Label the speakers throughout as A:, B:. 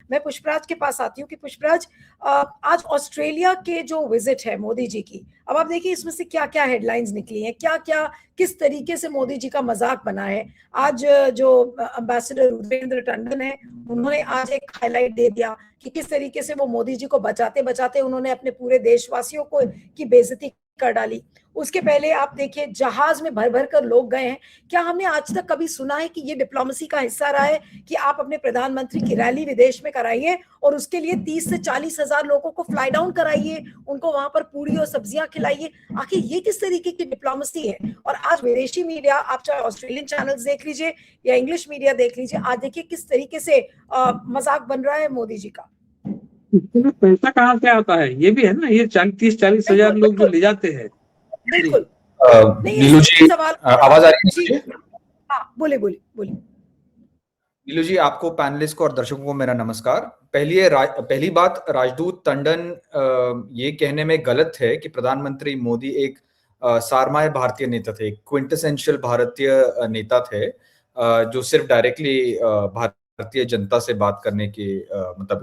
A: मैं पुष्पराज के पास आती हूँ कि पुष्पराज, आज ऑस्ट्रेलिया के जो विजिट है मोदी जी की, अब आप देखिए इसमें से क्या क्या हेडलाइंस निकली हैं, क्या क्या किस तरीके से मोदी जी का मजाक बना है। आज जो एम्बेसडर रुद्रेंद्र टंडन है, उन्होंने आज एक हाईलाइट दे दिया कि किस तरीके से वो मोदी जी को बचाते बचाते उन्होंने अपने पूरे देशवासियों को की बेइज्जती कर डाली। उसके पहले आप देखिए जहाज में भर भर कर लोग गए हैं। क्या हमने आज तक कभी सुना है कि ये डिप्लोमेसी का हिस्सा रहा है कि आप अपने प्रधानमंत्री की रैली विदेश में कराइए और उसके लिए 30 से 40 हजार लोगों को फ्लाई डाउन कराइए, उनको वहां पर पूरी और सब्जियां खिलाइए? आखिर ये किस तरीके की डिप्लोमेसी है? और आज विदेशी मीडिया, आप चाहे ऑस्ट्रेलियन चैनल्स देख लीजिए या इंग्लिश मीडिया देख लीजिए, आज देखिए किस तरीके से मजाक बन रहा है मोदी जी का।
B: पैसा कहाँ से आता है ये भी है ना, ये 30-40 हजार लोग जो ले जाते हैं।
A: बिल्कुल।
C: नीलू जी, आवाज आ रही है?
A: हाँ, बोले बोले बोले।
C: नीलू जी, आपको, पैनलिस्ट को और दर्शकों को मेरा नमस्कार। पहली बात, राजदूत टंडन ये कहने में गलत है कि प्रधानमंत्री मोदी एक सारमाय भारतीय नेता थे, क्विंटेसेंशियल भारतीय नेता थे, जो सिर्फ डायरेक्टली भारतीय जनता से बात करने की मतलब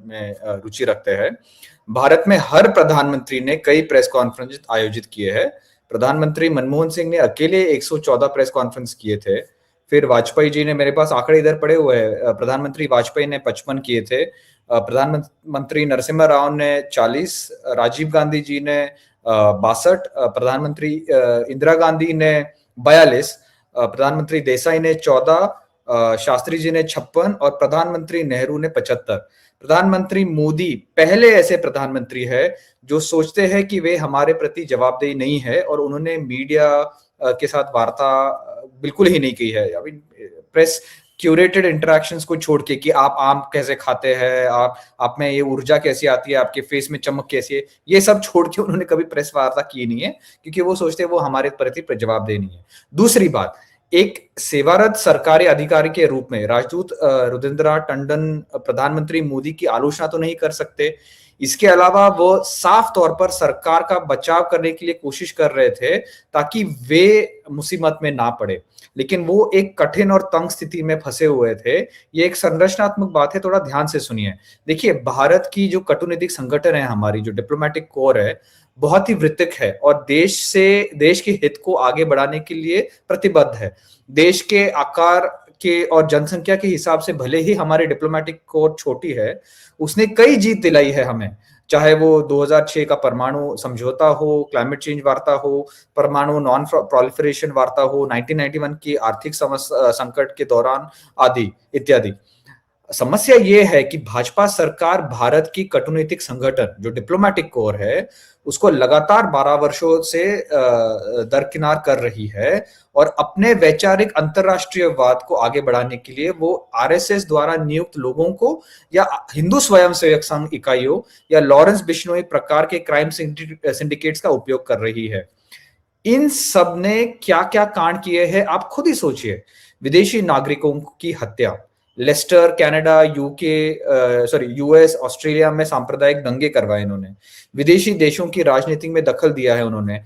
C: में रुचि रखते हैं। भारत में हर प्रधानमंत्री ने कई प्रेस कॉन्फ्रेंस आयोजित किए हैं। प्रधानमंत्री मनमोहन सिंह ने अकेले 114 प्रेस कॉन्फ्रेंस किए थे। फिर वाजपेयी जी ने, मेरे पास आंकड़े इधर पड़े हुए हैं, प्रधानमंत्री वाजपेयी ने 55 किए थे, प्रधानमंत्री नरसिम्हा राव ने 40, राजीव गांधी जी ने 62, प्रधानमंत्री इंदिरा गांधी ने 42, प्रधानमंत्री देसाई ने 14, शास्त्री जी ने 56 और प्रधानमंत्री नेहरू ने 75। प्रधानमंत्री मोदी पहले ऐसे प्रधानमंत्री है जो सोचते हैं कि वे हमारे प्रति जवाबदेही नहीं है, और उन्होंने मीडिया के साथ वार्ता बिल्कुल ही नहीं की है। अभी प्रेस क्यूरेटेड इंटरेक्शंस को छोड़ के कि आप आम कैसे खाते हैं, आप में ये ऊर्जा कैसी आती है, आपके फेस में चमक कैसी है, ये सब छोड़ के उन्होंने कभी प्रेस वार्ता की नहीं है, क्योंकि वो सोचते हैं वो हमारे प्रति जवाबदेही नहीं है। दूसरी बात, एक सेवारत सरकारी अधिकारी के रूप में राजदूत रुद्रेंद्र टंडन प्रधानमंत्री मोदी की आलोचना तो नहीं कर सकते। इसके अलावा वो साफ तौर पर सरकार का बचाव करने के लिए कोशिश कर रहे थे ताकि वे मुसीबत में ना पड़े, लेकिन वो एक कठिन और तंग स्थिति में फंसे हुए थे। ये एक संरचनात्मक बात है, थोड़ा ध्यान से सुनिए। देखिए, भारत की जो कूटनीतिक संगठन है, हमारी जो डिप्लोमेटिक कोर है, बहुत ही वृत्तिक है और देश के हित को आगे बढ़ाने के लिए प्रतिबद्ध है। देश के आकार के और जनसंख्या के हिसाब से भले ही हमारी डिप्लोमेटिक कोर छोटी है, उसने कई जीत दिलाई है हमें, चाहे वो 2006 का परमाणु समझौता हो, क्लाइमेट चेंज वार्ता हो, परमाणु नॉन प्रोलिफरेशन वार्ता हो, 1991 की आर्थिक संकट के दौरान आदि इत्यादि। समस्या ये है कि भाजपा सरकार भारत की कूटनीतिक संगठन जो डिप्लोमेटिक कोर है उसको लगातार 12 वर्षों से दरकिनार कर रही है, और अपने वैचारिक अंतरराष्ट्रीयवाद को आगे बढ़ाने के लिए वो आरएसएस द्वारा नियुक्त लोगों को या हिंदू स्वयंसेवक संघ इकाइयों या लॉरेंस बिश्नोई प्रकार के क्राइम सिंडिकेट्स का उपयोग कर रही है। इन सब ने क्या क्या कांड किए हैं आप खुद ही सोचिए। विदेशी नागरिकों की हत्या, लेस्टर, कनाडा, यूएस, ऑस्ट्रेलिया में सांप्रदायिक दंगे करवाए इन्होंने, विदेशी देशों की राजनीति में दखल दिया है उन्होंने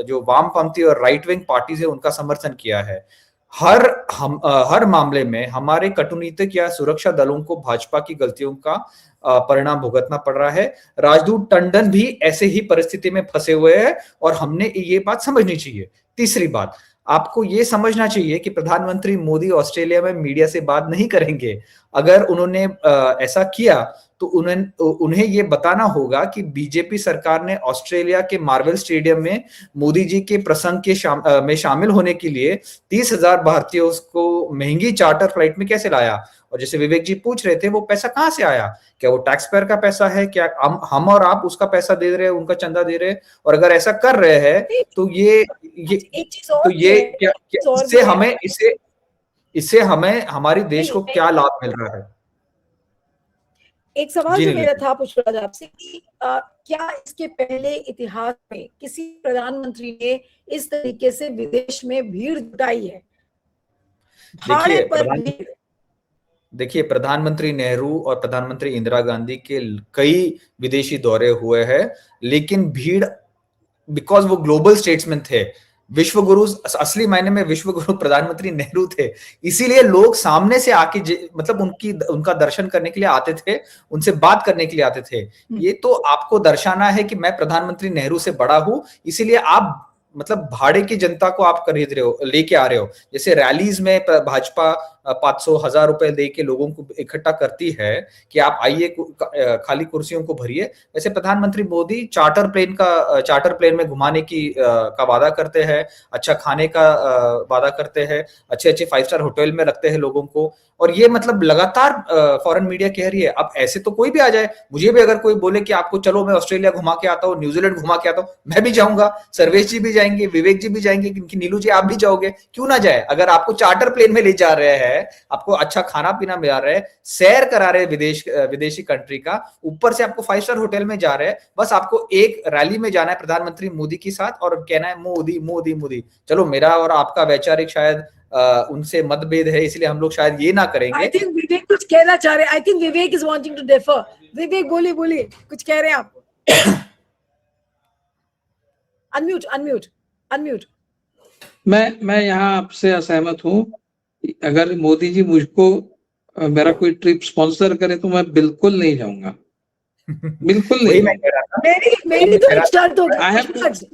C: जो वामपंथी और राइट विंग पार्टीज है उनका समर्थन किया है। हर मामले में हमारे कूटनीतिक या सुरक्षा दलों को भाजपा की गलतियों का परिणाम भुगतना पड़ रहा है। राजदूत टंडन भी ऐसे ही परिस्थिति में फंसे हुए हैं और हमने ये बात समझनी चाहिए। तीसरी बात, आपको ये समझना चाहिए कि प्रधानमंत्री मोदी ऑस्ट्रेलिया में मीडिया से बात नहीं करेंगे। अगर उन्होंने ऐसा किया तो उन्हें ये बताना होगा कि बीजेपी सरकार ने ऑस्ट्रेलिया के मार्वेल स्टेडियम में मोदी जी के प्रसंग में शामिल होने के लिए 30,000 भारतीयों को महंगी चार्टर फ्लाइट में कैसे लाया। और जैसे विवेक जी पूछ रहे थे, वो पैसा कहां से आया? क्या वो टैक्स पेयर का पैसा है? क्या हम और आप उसका पैसा दे रहे हैं, उनका चंदा दे रहे हैं? और अगर ऐसा कर रहे हैं तो इससे हमें हमारी देश को क्या लाभ मिल रहा है?
A: एक सवाल जो मेरा था पुष्पराज आपसे कि क्या इसके पहले इतिहास में किसी प्रधानमंत्री ने इस तरीके से विदेश में भीड़ जुटाई है?
C: देखिए, प्रधानमंत्री नेहरू और प्रधानमंत्री इंदिरा गांधी के कई विदेशी दौरे हुए हैं, लेकिन भीड़, बिकॉज वो ग्लोबल स्टेट्समैन थे, विश्व गुरु, असली मायने में विश्व गुरु प्रधानमंत्री नेहरू थे, इसीलिए लोग सामने से आके मतलब उनका दर्शन करने के लिए आते थे, उनसे बात करने के लिए आते थे। ये तो आपको दर्शाना है कि मैं प्रधानमंत्री नेहरू से बड़ा हूं, इसीलिए आप मतलब भाड़े की जनता को आप खरीद रहे हो, लेके आ रहे हो। जैसे रैलीज में भाजपा 500,000 रुपए दे के लोगों को इकट्ठा करती है कि आप आइए, खाली कुर्सियों को भरिए, वैसे प्रधानमंत्री मोदी चार्टर प्लेन में घुमाने का वादा करते हैं, अच्छा खाने का वादा करते हैं, अच्छे अच्छे 5 स्टार होटल में रखते हैं लोगों को। और ये मतलब लगातार फॉरेन मीडिया कह रही है। अब ऐसे तो कोई भी आ जाए, मुझे भी अगर कोई बोले कि आपको चलो मैं ऑस्ट्रेलिया घुमा के आता हूँ, न्यूजीलैंड घुमा के आता हूँ, मैं भी जाऊंगा, सर्वेश जी भी जाएंगे, विवेक जी भी जाएंगे, नीलू जी आप भी जाओगे, क्यों ना जाए। अगर आपको चार्टर प्लेन में ले जा रहे हैं, आपको अच्छा खाना पीना मिला रहे हैं, सैर करा रहे विदेशी कंट्री का, ऊपर से आपको 5 स्टार होटल में जा रहे हैं, बस आपको एक रैली में जाना है प्रधानमंत्री मोदी के साथ और कहना है मोदी मोदी मोदी। चलो मेरा और आपका वैचारिक शायद उनसे मतभेद है, इसलिए हम लोग शायद ये ना करेंगे।
A: आई थिंक विवेक कुछ कहना चाह रहे हैं। I think Vivek is wanting to differ. Vivek बोलिए कुछ कह रहे हैं आप। अनम्यूट।
B: मैं यहाँ आपसे असहमत हूँ। अगर मोदी जी मुझको मेरा कोई ट्रिप स्पॉन्सर करे तो मैं बिल्कुल नहीं जाऊंगा, बिल्कुल नहीं।
A: मेरी तो एक शर्त होगी,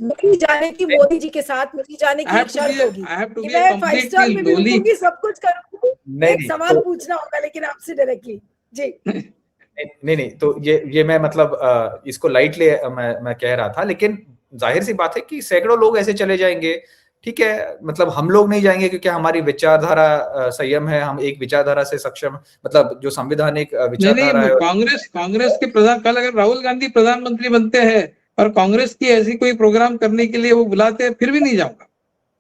A: मेरी जाने की मोदी जी के साथ, मेरी जाने की एक शर्त होगी कि मैं 5 स्टार में भी रुकूंगी, सब कुछ करूंगी। एक सवाल पूछना होगा लेकिन आपसे डायरेक्टली जी।
C: नहीं, तो ये मैं मतलब इसको लाइटली मैं कह रहा था, लेकिन जाहिर सी बात है कि सैकड़ों लोग ऐसे चले जाएंगे, ठीक है। मतलब हम लोग नहीं जाएंगे क्योंकि हमारी विचारधारा संयम है, हम एक विचारधारा से सक्षम, मतलब जो संवैधानिक विचारधारा है।
B: कांग्रेस के प्रधान, कल अगर राहुल गांधी प्रधानमंत्री बनते हैं और कांग्रेस की ऐसी कोई प्रोग्राम करने के लिए वो बुलाते हैं, फिर भी नहीं जाऊंगा।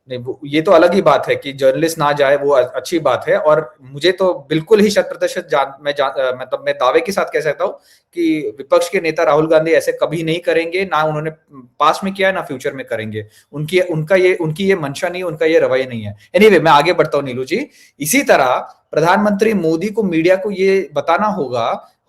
C: नहीं, ये तो अलग ही बात है कि जर्नलिस्ट ना जाए, वो अच्छी बात है। और मुझे तो बिल्कुल ही 100% मतलब मैं दावे के साथ कह सकता हूँ कि विपक्ष के नेता राहुल गांधी ऐसे कभी नहीं करेंगे, ना उन्होंने पास्ट में किया है, ना फ्यूचर में करेंगे। उनकी ये मंशा नहीं, उनका ये रवैया नहीं है। एनीवे, मैं आगे बढ़ता हूँ नीलू जी। इसी तरह प्रधानमंत्री मोदी को मीडिया को ये बताना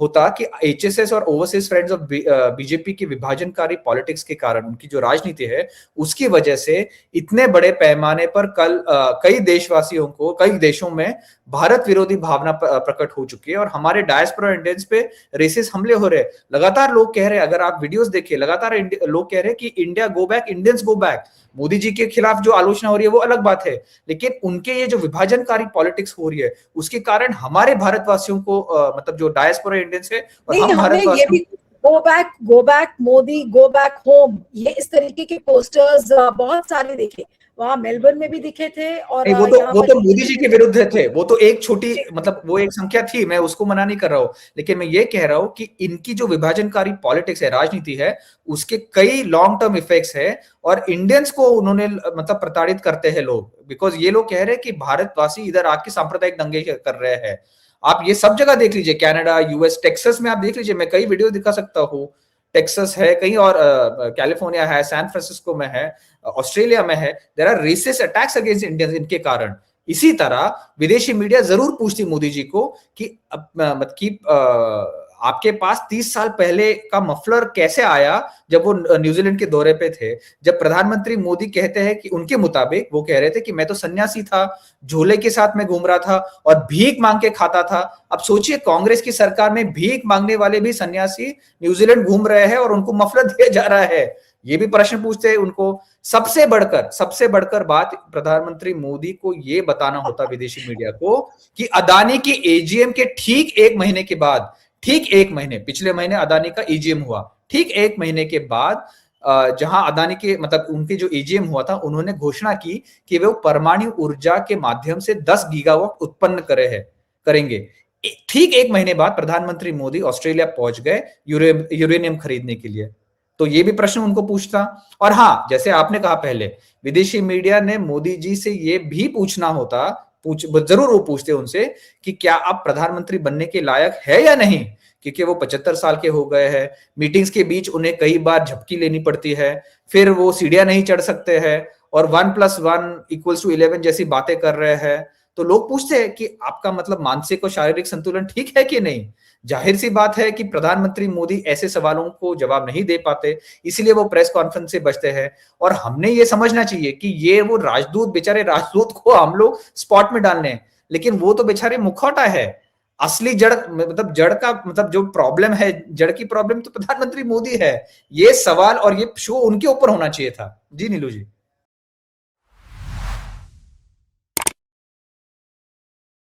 C: होता कि एचएसएस और ओवरसीज फ्रेंड्स ऑफ बीजेपी की विभाजनकारी पॉलिटिक्स के कारण, उनकी जो राजनीति है उसकी वजह से इतने बड़े पैमाने पर कल कई देशवासियों को, कई देशों में भारत विरोधी भावना प्रकट हो चुकी है और हमारे डायस्पोरा इंडियंस पे रेसिस्ट हमले हो रहे हैं। लगातार लोग कह रहे हैं, अगर आप वीडियोस देखिए, लगातार लोग कह रहे हैं कि India go back, Indians go back. Modi ji के खिलाफ जो आलोचना हो रही है वो अलग बात है, लेकिन उनके ये जो विभाजनकारी पॉलिटिक्स हो रही है उसके कारण हमारे भारतवासियों को मतलब जो डायस्पोरा इंडियंस है और हम भारतवासियों,
A: गो back Modi, go back home, ये इस तरीके के पोस्टर्स बहुत सारे देखे, वहां मेलबर्न में भी दिखे थे। और
C: वो तो मोदी जी के विरुद्ध थे, वो तो एक छोटी, मतलब वो एक संख्या थी, मैं उसको मना नहीं कर रहा हूं, लेकिन मैं ये कह रहा हूं कि इनकी जो विभाजनकारी पॉलिटिक्स है, राजनीति है, उसके कई लॉन्ग टर्म इफेक्ट्स है और इंडियंस को उन्होंने मतलब प्रताड़ित करते हैं लोग, बिकॉज ये लोग कह रहे हैं कि भारतवासी इधर आके सांप्रदायिक दंगे कर रहे हैं। आप ये सब जगह देख लीजिए, कनाडा, यूएस, टेक्सास में आप देख लीजिए, मैं कई वीडियो दिखा सकता हूँ। टेक्सास है कहीं, और कैलिफोर्निया है, सैन फ्रांसिस्को में है, ऑस्ट्रेलिया में है। There are racist attacks against Indians इनके कारण। इसी तरह विदेशी मीडिया जरूर पूछती मोदी जी को कि आपके पास 30 साल पहले का मफलर कैसे आया जब वो न्यूजीलैंड के दौरे पे थे, जब प्रधानमंत्री मोदी कहते हैं कि उनके मुताबिक वो कह रहे थे कि मैं तो सन्यासी था, झोले के साथ में घूम रहा था और भीख मांग के खाता था। अब सोचिए, कांग्रेस की सरकार में भीख मांगने वाले भी सन्यासी न्यूजीलैंड घूम रहे हैं और उनको मफलर दिया जा रहा है। ये भी प्रश्न पूछते हैं उनको। सबसे बढ़कर बात प्रधानमंत्री मोदी को ये बताना होता विदेशी मीडिया को कि अदानी की एजीएम के ठीक एक महीने के बाद, ठीक एक महीने, पिछले महीने अदानी का एजीएम हुआ, ठीक एक महीने के बाद जहां अदानी के मतलब उनके जो एजीएम हुआ था, उन्होंने घोषणा की कि वे परमाणु ऊर्जा के माध्यम से 10 गीगावाट उत्पन्न करेंगे। ठीक एक महीने बाद प्रधानमंत्री मोदी ऑस्ट्रेलिया पहुंच गए यूरेनियम खरीदने के लिए। तो ये भी प्रश्न उनको पूछता। और हाँ, जैसे आपने कहा पहले, विदेशी मीडिया ने मोदी जी से ये भी पूछना होता, जरूर वो पूछते उनसे कि क्या आप प्रधानमंत्री बनने के लायक है या नहीं, क्योंकि वो 75 साल के हो गए हैं। मीटिंग्स के बीच उन्हें कई बार झपकी लेनी पड़ती है, फिर वो सीढ़ियां नहीं चढ़ सकते हैं और 1+1=11 जैसी बातें कर रहे हैं। तो लोग पूछते हैं कि आपका मतलब मानसिक और शारीरिक संतुलन ठीक है कि नहीं। जाहिर सी बात है कि प्रधानमंत्री मोदी ऐसे सवालों को जवाब नहीं दे पाते, इसलिए वो प्रेस कॉन्फ्रेंस से बचते हैं। और हमने ये समझना चाहिए कि ये वो राजदूत, बेचारे राजदूत को हम लोग स्पॉट में डालने हैं, लेकिन वो तो बेचारे मुखौटा है। असली जड़ मतलब जड़ का मतलब जो प्रॉब्लम है, जड़ की प्रॉब्लम तो प्रधानमंत्री मोदी है। ये सवाल और ये शो उनके ऊपर होना चाहिए था। जी नीलू जी।